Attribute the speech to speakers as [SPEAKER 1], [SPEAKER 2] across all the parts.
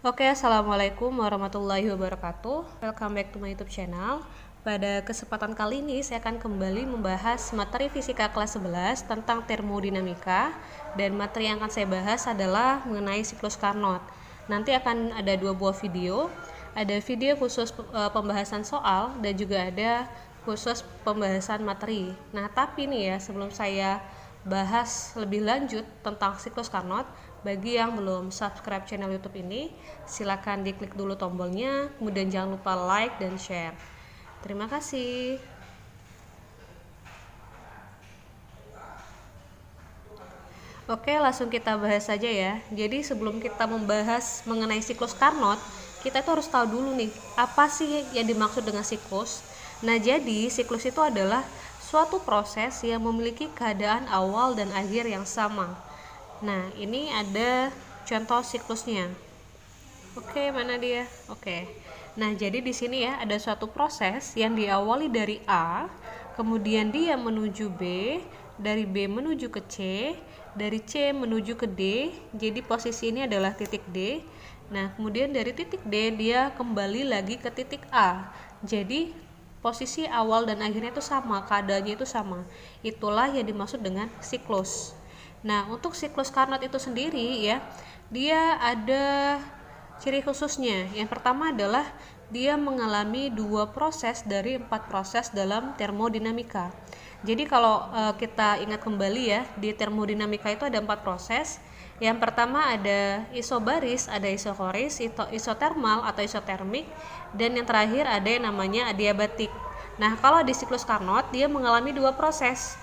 [SPEAKER 1] Oke, assalamualaikum warahmatullahi wabarakatuh. Welcome back to my YouTube channel. Pada kesempatan kali ini saya akan kembali membahas materi fisika kelas 11 tentang termodinamika, dan materi yang akan saya bahas adalah mengenai siklus Carnot. Nanti akan ada dua buah video, ada video khusus pembahasan soal dan juga ada khusus pembahasan materi. Nah, tapi nih ya, sebelum saya bahas lebih lanjut tentang siklus Carnot, bagi yang belum subscribe channel YouTube ini, silakan diklik dulu tombolnya, kemudian jangan lupa like dan share. Terima kasih. Oke, langsung kita bahas saja ya. Jadi sebelum kita membahas mengenai siklus Carnot, kita itu harus tahu dulu nih, apa sih yang dimaksud dengan siklus. Nah, jadi siklus itu adalah suatu proses yang memiliki keadaan awal dan akhir yang sama. Nah, ini ada contoh siklusnya. Oke, mana dia? Oke. Nah, jadi di sini ya ada suatu proses yang diawali dari A, kemudian dia menuju B, dari B menuju ke C, dari C menuju ke D. Jadi posisi ini adalah titik D. Nah, kemudian dari titik D dia kembali lagi ke titik A. Jadi posisi awal dan akhirnya itu sama, keadaannya itu sama. Itulah yang dimaksud dengan siklus. Nah, untuk siklus Carnot itu sendiri ya, dia ada ciri khususnya. Yang pertama adalah dia mengalami 2 proses dari 4 proses dalam termodinamika. Jadi kalau kita ingat kembali ya, di termodinamika itu ada 4 proses. Yang pertama ada isobaris, ada isokoris, isotermal atau isotermik, dan yang terakhir ada yang namanya adiabatik. Nah, kalau di siklus Carnot dia mengalami 2 proses.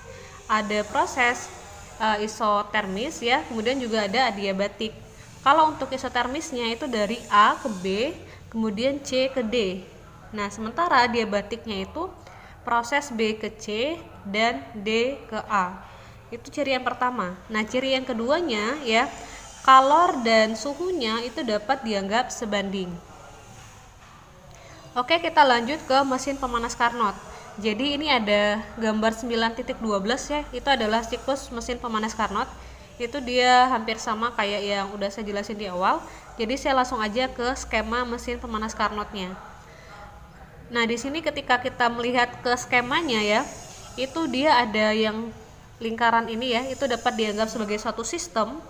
[SPEAKER 1] Ada proses isotermis ya, kemudian juga ada adiabatik. Kalau untuk isotermisnya itu dari A ke B, kemudian C ke D. Nah, sementara adiabatiknya itu proses B ke C dan D ke A. Itu ciri yang pertama. Nah, ciri yang keduanya ya, kalor dan suhunya itu dapat dianggap sebanding. Oke, kita lanjut ke mesin pemanas Carnot. Jadi ini ada gambar 9.12 ya, itu adalah siklus mesin pemanas Carnot. Itu dia hampir sama kayak yang udah saya jelasin di awal. Jadi saya langsung aja ke skema mesin pemanas Carnotnya. Nah, di sini ketika kita melihat ke skemanya ya, itu dia ada yang lingkaran ini ya, itu dapat dianggap sebagai suatu sistem.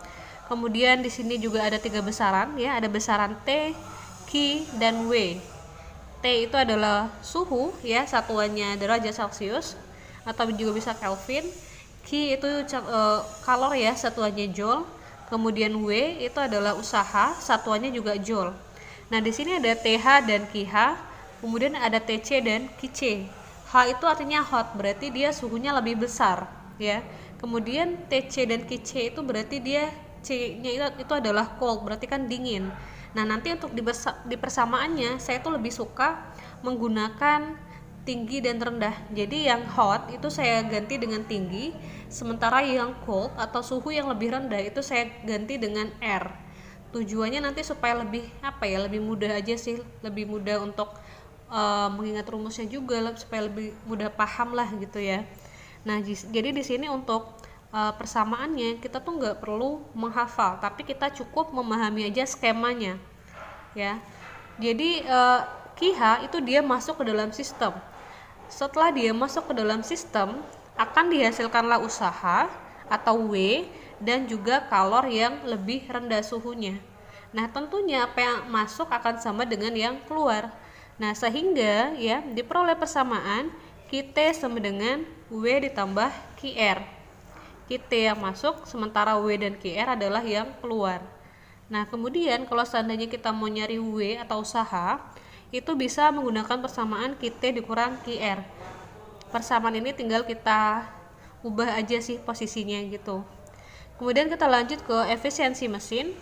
[SPEAKER 1] Kemudian di sini juga ada 3 besaran ya, ada besaran T, Q, dan W. T itu adalah suhu ya, satuannya derajat Celcius atau juga bisa Kelvin. Q itu kalor ya, satuannya joule. Kemudian W itu adalah usaha, satuannya juga joule. Nah, di sini ada TH dan QH, kemudian ada TC dan QC. H itu artinya hot, berarti dia suhunya lebih besar ya. Kemudian TC dan QC itu berarti dia C-nya itu adalah cold, berarti kan dingin. Nah, nanti untuk di persamaannya saya tuh lebih suka menggunakan tinggi dan rendah. Jadi yang hot itu saya ganti dengan tinggi, sementara yang cold atau suhu yang lebih rendah itu saya ganti dengan R. Tujuannya nanti supaya lebih lebih mudah aja sih, lebih mudah untuk mengingat rumusnya juga, supaya lebih mudah paham lah gitu ya. Nah, jadi di sini untuk persamaannya kita tuh nggak perlu menghafal, tapi kita cukup memahami aja skemanya ya. Jadi QH itu dia masuk ke dalam sistem. Setelah dia masuk ke dalam sistem, akan dihasilkanlah usaha atau W dan juga kalor yang lebih rendah suhunya. Nah, tentunya apa yang masuk akan sama dengan yang keluar. Nah, sehingga ya diperoleh persamaan QT sama dengan W ditambah QR. QT yang masuk, sementara W dan QR adalah yang keluar. Nah, kemudian kalau seandainya kita mau nyari W atau usaha, itu bisa menggunakan persamaan QT dikurang QR. Persamaan ini tinggal kita ubah aja sih posisinya gitu. Kemudian kita lanjut ke efisiensi mesin.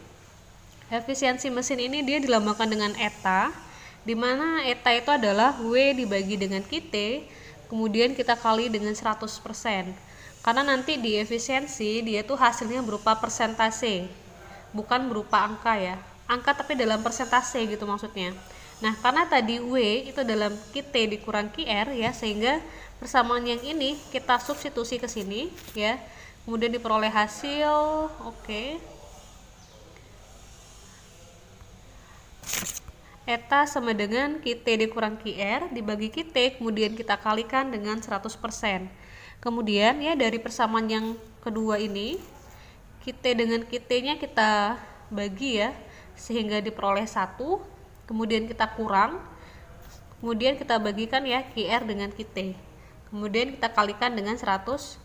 [SPEAKER 1] Efisiensi mesin ini dia dilambangkan dengan eta, di mana eta itu adalah W dibagi dengan QT, kemudian kita kali dengan 100%. Karena nanti di efisiensi dia tuh hasilnya berupa persentase, bukan berupa angka ya, angka tapi dalam persentase gitu maksudnya. Nah, karena tadi W itu dalam QT dikurang QR ya, sehingga persamaan yang ini kita substitusi ke sini ya, kemudian diperoleh hasil. Oke. Eta sama dengan QT dikurang QR dibagi QT, kemudian kita kalikan dengan 100%. Kemudian ya dari persamaan yang kedua ini, QT dengan QT-nya kita bagi ya, sehingga diperoleh 1, kemudian kita kurang, kemudian kita bagikan ya QR dengan QT. Kemudian kita kalikan dengan 100%.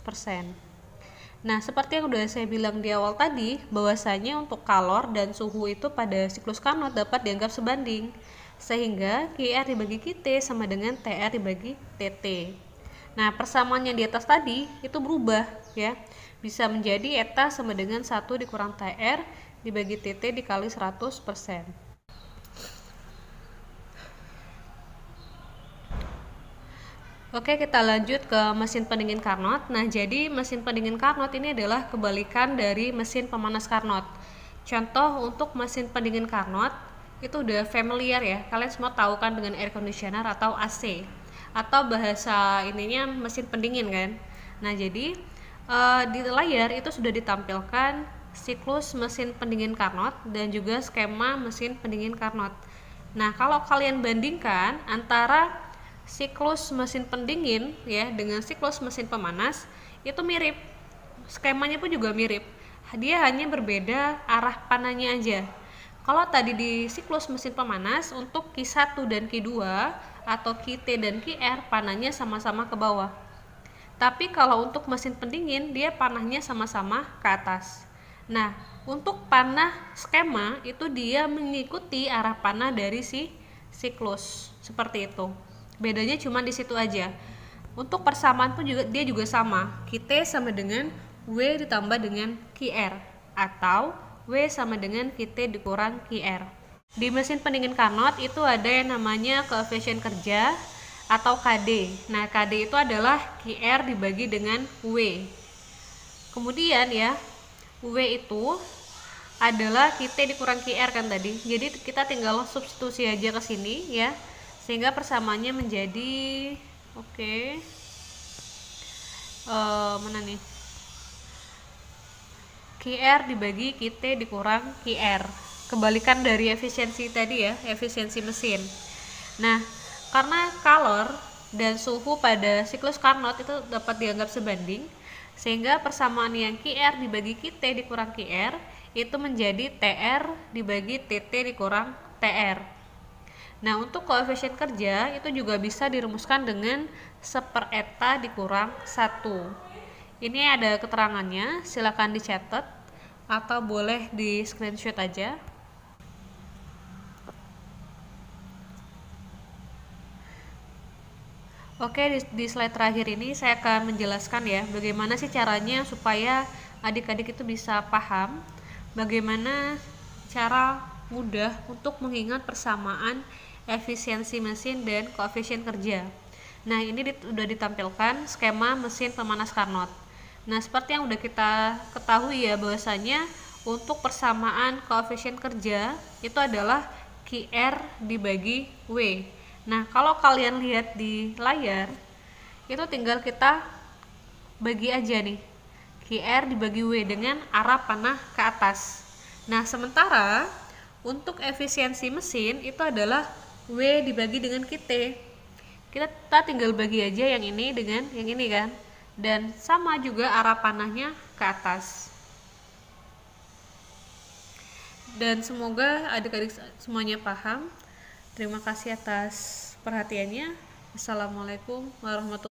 [SPEAKER 1] Nah, seperti yang udah saya bilang di awal tadi, bahwasanya untuk kalor dan suhu itu pada siklus Carnot dapat dianggap sebanding, sehingga QR dibagi QT sama dengan TR dibagi TT. Nah, persamaan yang di atas tadi itu berubah ya, bisa menjadi eta sama dengan 1 dikurang TR dibagi TT dikali 100%. Oke, kita lanjut ke mesin pendingin Carnot. Nah, jadi mesin pendingin Carnot ini adalah kebalikan dari mesin pemanas Carnot. Contoh untuk mesin pendingin Carnot itu udah familiar ya. Kalian semua tahu kan dengan air conditioner atau AC. Atau bahasa ininya mesin pendingin kan. Nah, jadi di layar itu sudah ditampilkan siklus mesin pendingin Carnot dan juga skema mesin pendingin Carnot. Nah, kalau kalian bandingkan antara siklus mesin pendingin ya dengan siklus mesin pemanas itu mirip, skemanya pun juga mirip, dia hanya berbeda arah panahnya aja. Kalau tadi di siklus mesin pemanas untuk Q1 dan Q2 atau QT dan QR panahnya sama-sama ke bawah, tapi kalau untuk mesin pendingin dia panahnya sama-sama ke atas. Nah, untuk panah skema itu dia mengikuti arah panah dari si siklus seperti itu. Bedanya cuma di situ aja. Untuk persamaan pun juga dia juga sama. QT sama dengan W ditambah dengan QR atau W sama dengan QT dikurang QR. Di mesin pendingin Carnot itu ada yang namanya koefisien kerja atau KD. Nah, KD itu adalah QR dibagi dengan W. Kemudian ya, W itu adalah QT dikurang QR kan tadi. Jadi kita tinggal substitusi aja ke sini ya. Sehingga persamaannya menjadi mana nih, QR dibagi QT dikurang QR, kebalikan dari efisiensi tadi ya, efisiensi mesin. Nah, karena kalor dan suhu pada siklus Carnot itu dapat dianggap sebanding, sehingga persamaan yang QR dibagi QT dikurang QR itu menjadi TR dibagi TT dikurang TR. Nah, untuk koefisien kerja itu juga bisa dirumuskan dengan 1/eta dikurang 1. Ini ada keterangannya, silakan dicatat atau boleh di screenshot aja. Oke, di slide terakhir ini saya akan menjelaskan ya bagaimana sih caranya supaya adik-adik itu bisa paham bagaimana cara mudah untuk mengingat persamaan efisiensi mesin dan koefisien kerja. Nah, ini sudah ditampilkan skema mesin pemanas Carnot. Nah, seperti yang udah kita ketahui ya bahwasanya untuk persamaan koefisien kerja itu adalah QR dibagi W. Nah, kalau kalian lihat di layar itu tinggal kita bagi aja nih, QR dibagi W dengan arah panah ke atas. Nah, sementara untuk efisiensi mesin itu adalah W dibagi dengan QT. Kita tinggal bagi aja yang ini dengan yang ini kan, dan sama juga arah panahnya ke atas. Dan semoga adik-adik semuanya paham. Terima kasih atas perhatiannya. Assalamualaikum warahmatullahi wabarakatuh.